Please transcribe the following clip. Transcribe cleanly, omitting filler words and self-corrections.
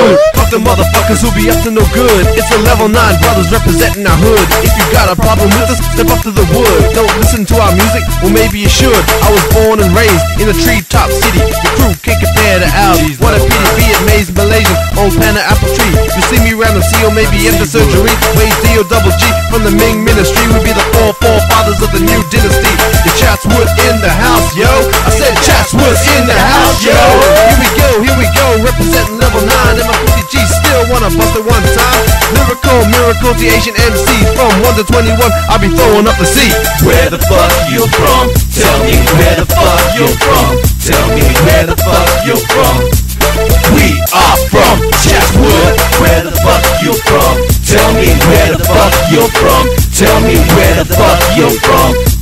hood. Fuck the motherfuckers who be up to no good. It's the Level 9 brothers representing our hood. If you got a problem with us, step up to the wood. Don't listen to our music, well maybe you should. I was born and raised in a treetop city. The crew can't compare to ours. What a pity, Vietnamese, Malaysian, old Panda apple tree. You see me around the sea or maybe after surgery. Ways D-O-double-G from the Ming ministry. We be the four forefathers of the new dynasty. The Chatswood in the house, yo. I said Chatswood in the house, yo. Here we go, representing Level 9. And my 50G still wanna bust it one time. Lyrical miracles, the Asian MCs. From 1 to 21, I'll be throwing up the C. Where the fuck you from? Tell me where the fuck you from. Tell me where the fuck you from. We are from Chatswood. Where the fuck you from? Tell me where the fuck you from. Tell me where the fuck you from.